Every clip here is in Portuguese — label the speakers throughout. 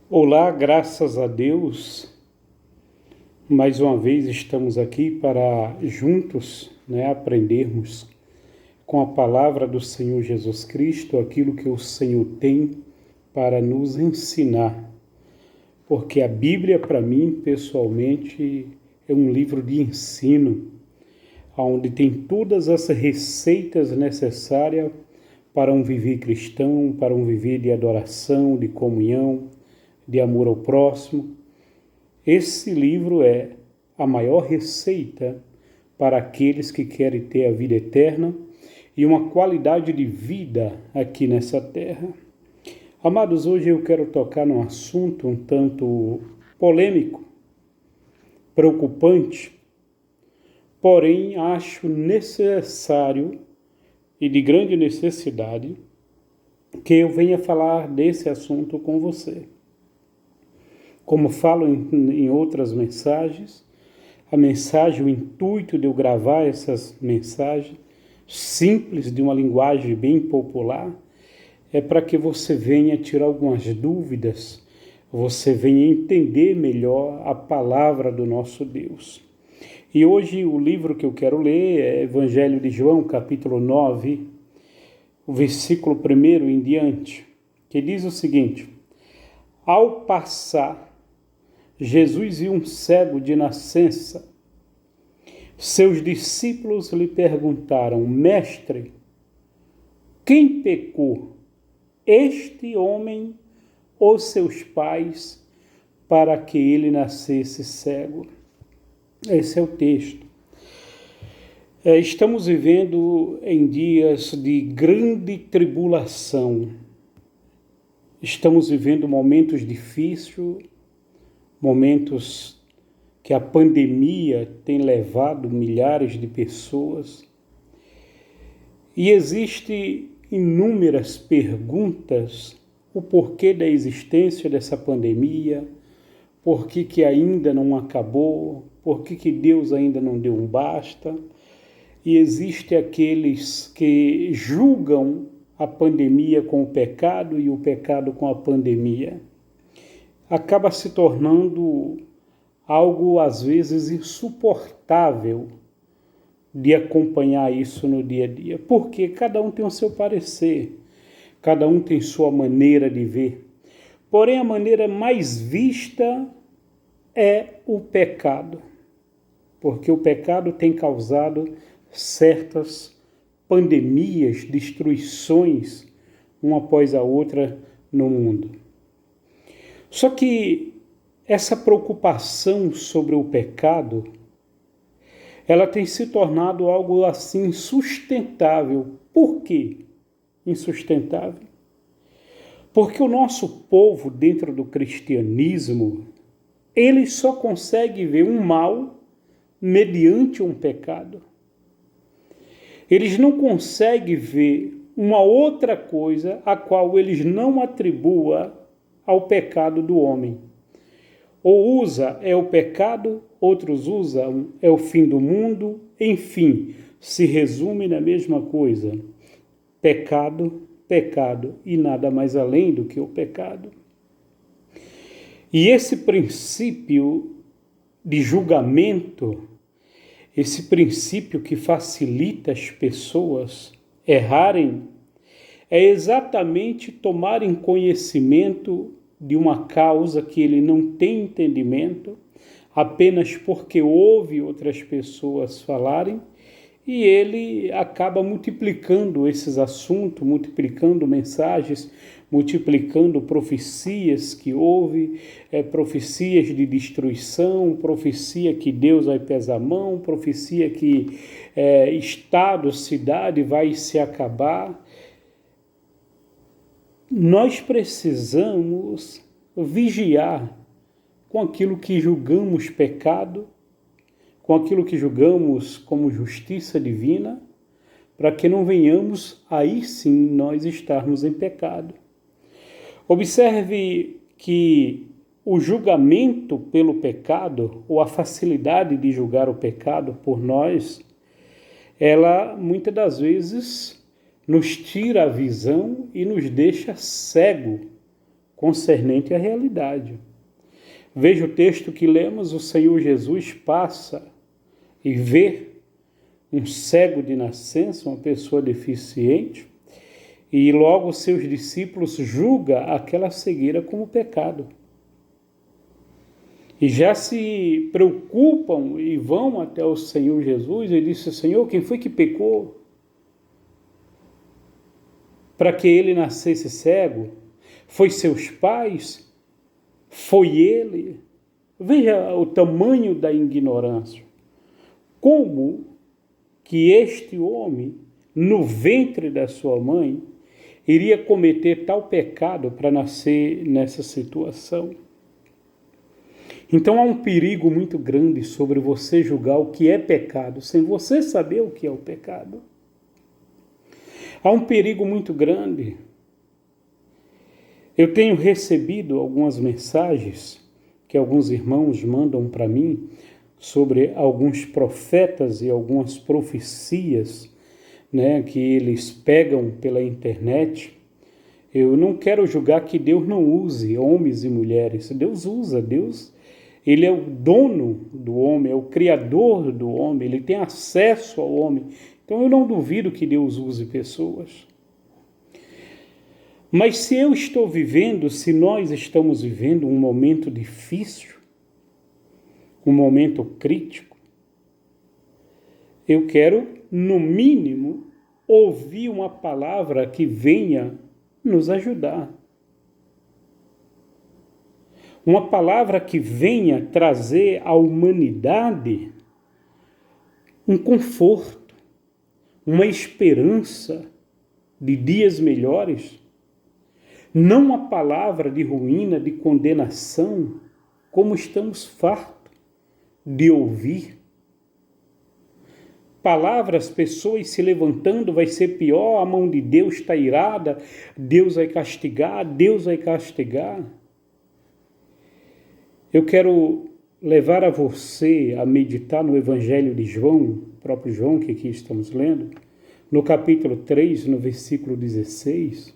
Speaker 1: Olá, graças a Deus, mais uma vez estamos aqui para juntos, aprendermos com a palavra do Senhor Jesus Cristo aquilo que o Senhor tem para nos ensinar. Porque a Bíblia, para mim, pessoalmente, é um livro de ensino, onde tem todas as receitas necessárias para um viver cristão, para um viver de adoração, de comunhão, de amor ao próximo. Esse livro é a maior receita para aqueles que querem ter a vida eterna e uma qualidade de vida aqui nessa terra. Amados, hoje eu quero tocar num assunto um tanto polêmico, preocupante, porém acho necessário e de grande necessidade que eu venha falar desse assunto com você. Como falo em outras mensagens, o intuito de eu gravar essas mensagens simples, de uma linguagem bem popular, é para que você venha tirar algumas dúvidas, você venha entender melhor a palavra do nosso Deus. E hoje o livro que eu quero ler é Evangelho de João, capítulo 9, o versículo 1 em diante, que diz o seguinte: Ao passar, Jesus viu um cego de nascença. Seus discípulos lhe perguntaram: Mestre, quem pecou, este homem ou seus pais, para que ele nascesse cego? Esse é o texto. Estamos vivendo em dias de grande tribulação. Estamos vivendo momentos difíceis, momentos que a pandemia tem levado milhares de pessoas. E existem inúmeras perguntas, o porquê da existência dessa pandemia, por que ainda não acabou, por que Deus ainda não deu um basta. E existem aqueles que julgam a pandemia com o pecado e o pecado com a pandemia. Acaba se tornando algo, às vezes, insuportável de acompanhar isso no dia a dia. Porque cada um tem o seu parecer, cada um tem sua maneira de ver. Porém, a maneira mais vista é o pecado. Porque o pecado tem causado certas pandemias, destruições, uma após a outra no mundo. Só que essa preocupação sobre o pecado, ela tem se tornado algo assim insustentável. Por quê insustentável? Porque o nosso povo, dentro do cristianismo, ele só consegue ver um mal mediante um pecado. Eles não conseguem ver uma outra coisa a qual eles não atribuam ao pecado do homem. Ou usa é o pecado, outros usam é o fim do mundo, enfim, se resume na mesma coisa. Pecado, pecado e nada mais além do que o pecado. E esse princípio de julgamento, esse princípio que facilita as pessoas errarem, é exatamente tomarem conhecimento de uma causa que ele não tem entendimento, apenas porque ouve outras pessoas falarem, e ele acaba multiplicando esses assuntos, multiplicando mensagens, multiplicando profecias que ouve, profecias de destruição, profecia que Deus vai pesar a mão, profecia que estado, cidade vai se acabar. Nós precisamos vigiar com aquilo que julgamos pecado, com aquilo que julgamos como justiça divina, para que não venhamos aí sim nós estarmos em pecado. Observe que o julgamento pelo pecado, ou a facilidade de julgar o pecado por nós, ela muitas das vezes nos tira a visão e nos deixa cego concernente à realidade. Veja o texto que lemos: o Senhor Jesus passa e vê um cego de nascença, uma pessoa deficiente, e logo seus discípulos julgam aquela cegueira como pecado. E já se preocupam e vão até o Senhor Jesus e dizem: Senhor, quem foi que pecou para que ele nascesse cego? Foi seus pais? Foi ele? Veja o tamanho da ignorância. Como que este homem, no ventre da sua mãe, iria cometer tal pecado para nascer nessa situação? Então há um perigo muito grande sobre você julgar o que é pecado, sem você saber o que é o pecado. Há um perigo muito grande. Eu tenho recebido algumas mensagens que alguns irmãos mandam para mim sobre alguns profetas e algumas profecias, que eles pegam pela internet. Eu não quero julgar que Deus não use homens e mulheres. Deus usa, Ele é o dono do homem, é o criador do homem, ele tem acesso ao homem. Então eu não duvido que Deus use pessoas. Mas se nós estamos vivendo um momento difícil, um momento crítico, eu quero, no mínimo, ouvir uma palavra que venha nos ajudar. Uma palavra que venha trazer à humanidade um conforto, uma esperança de dias melhores. Não uma palavra de ruína, de condenação, como estamos fartos de ouvir. Palavras, pessoas se levantando, vai ser pior, a mão de Deus está irada, Deus vai castigar, Deus vai castigar. Eu quero levar a você a meditar no Evangelho de João, próprio João que aqui estamos lendo, no capítulo 3, no versículo 16,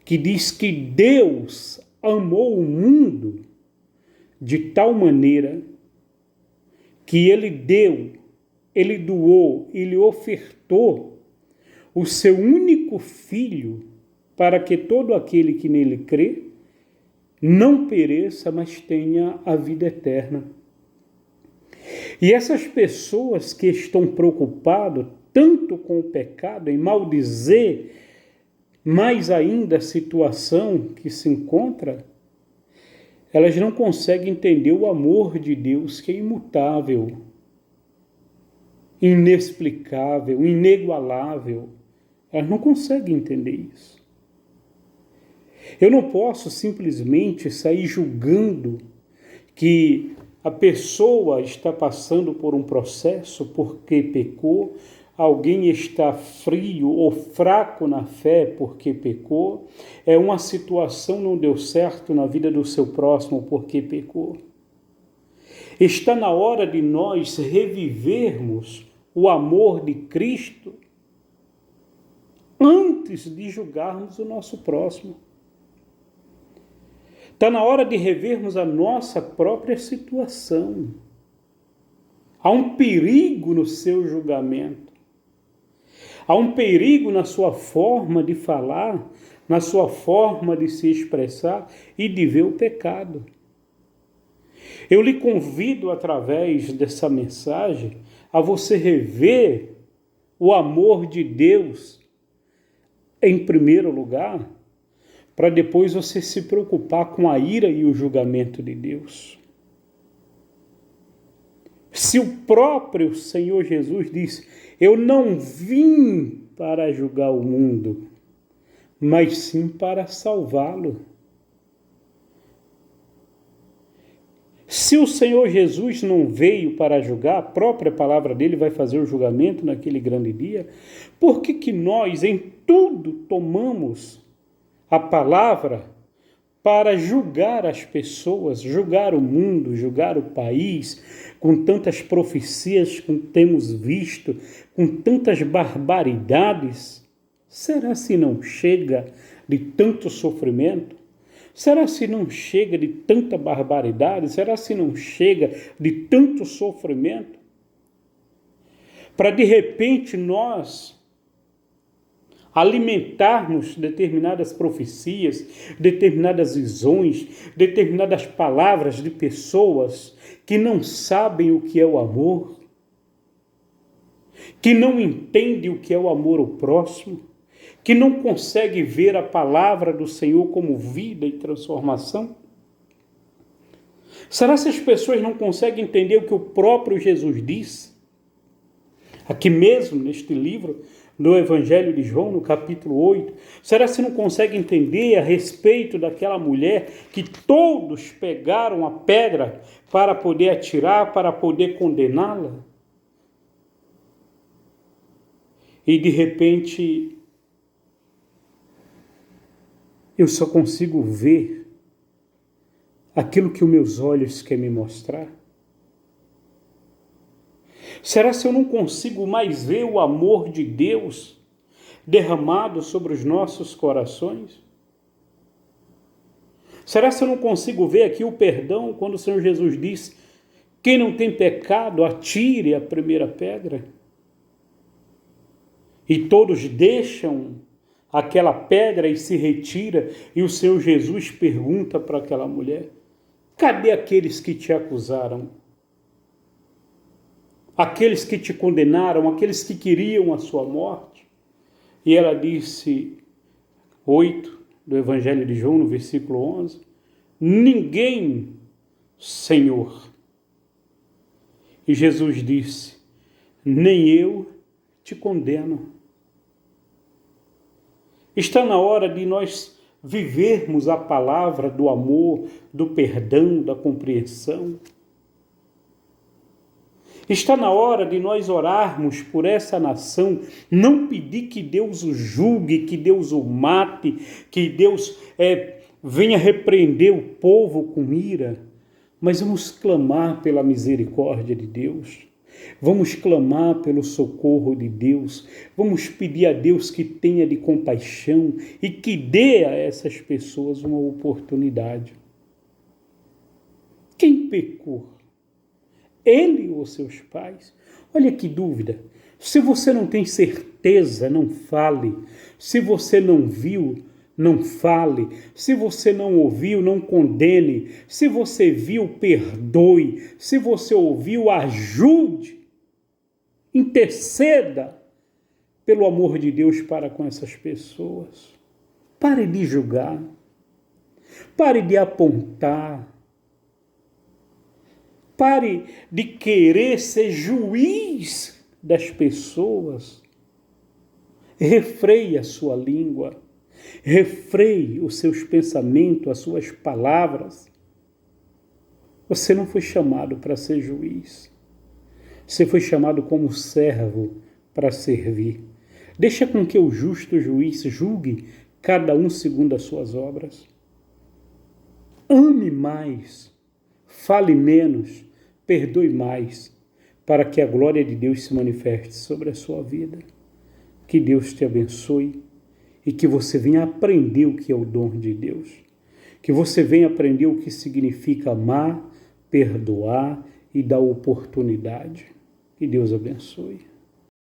Speaker 1: que diz que Deus amou o mundo de tal maneira que Ele deu, Ele doou, Ele ofertou o seu único Filho para que todo aquele que nele crê não pereça, mas tenha a vida eterna. E essas pessoas que estão preocupadas tanto com o pecado, em maldizer mais ainda a situação que se encontra, elas não conseguem entender o amor de Deus, que é imutável, inexplicável, inigualável. Elas não conseguem entender isso. Eu não posso simplesmente sair julgando que a pessoa está passando por um processo porque pecou, alguém está frio ou fraco na fé porque pecou, uma situação não deu certo na vida do seu próximo porque pecou. Está na hora de nós revivermos o amor de Cristo antes de julgarmos o nosso próximo. Está na hora de revermos a nossa própria situação. Há um perigo no seu julgamento. Há um perigo na sua forma de falar, na sua forma de se expressar e de ver o pecado. Eu lhe convido, através dessa mensagem, a você rever o amor de Deus em primeiro lugar, para depois você se preocupar com a ira e o julgamento de Deus. Se o próprio Senhor Jesus disse: eu não vim para julgar o mundo, mas sim para salvá-lo. Se o Senhor Jesus não veio para julgar, a própria palavra dele vai fazer o julgamento naquele grande dia, por que nós em tudo tomamos a palavra para julgar as pessoas, julgar o mundo, julgar o país, com tantas profecias que temos visto, com tantas barbaridades? Será se não chega de tanto sofrimento? Será se não chega de tanta barbaridade? Será se não chega de tanto sofrimento? Para de repente nós alimentarmos determinadas profecias, determinadas visões, determinadas palavras de pessoas que não sabem o que é o amor, que não entendem o que é o amor ao próximo, que não conseguem ver a palavra do Senhor como vida e transformação? Será se as pessoas não conseguem entender o que o próprio Jesus disse? Aqui mesmo, neste livro, no Evangelho de João, no capítulo 8, será se não consegue entender a respeito daquela mulher que todos pegaram a pedra para poder atirar, para poder condená-la? E de repente, eu só consigo ver aquilo que os meus olhos querem me mostrar? Será se eu não consigo mais ver o amor de Deus derramado sobre os nossos corações? Será se eu não consigo ver aqui o perdão quando o Senhor Jesus diz: quem não tem pecado, atire a primeira pedra? E todos deixam aquela pedra e se retira, e o Senhor Jesus pergunta para aquela mulher: cadê aqueles que te acusaram? Aqueles que te condenaram, aqueles que queriam a sua morte? E ela disse, 8 do Evangelho de João, no versículo 11, ninguém, Senhor. E Jesus disse, nem eu te condeno. Está na hora de nós vivermos a palavra do amor, do perdão, da compreensão. Está na hora de nós orarmos por essa nação, não pedir que Deus o julgue, que Deus o mate, que Deus venha repreender o povo com ira, mas vamos clamar pela misericórdia de Deus, vamos clamar pelo socorro de Deus, vamos pedir a Deus que tenha de compaixão e que dê a essas pessoas uma oportunidade. Quem pecou? Ele ou seus pais? Olha que dúvida. Se você não tem certeza, não fale. Se você não viu, não fale. Se você não ouviu, não condene. Se você viu, perdoe. Se você ouviu, ajude. Interceda pelo amor de Deus para com essas pessoas. Pare de julgar. Pare de apontar. Pare de querer ser juiz das pessoas. Refreie a sua língua. Refreie os seus pensamentos, as suas palavras. Você não foi chamado para ser juiz. Você foi chamado como servo para servir. Deixa com que o justo juiz julgue cada um segundo as suas obras. Ame mais, fale menos, perdoe mais, para que a glória de Deus se manifeste sobre a sua vida. Que Deus te abençoe e que você venha aprender o que é o dom de Deus. Que você venha aprender o que significa amar, perdoar e dar oportunidade. Que Deus abençoe.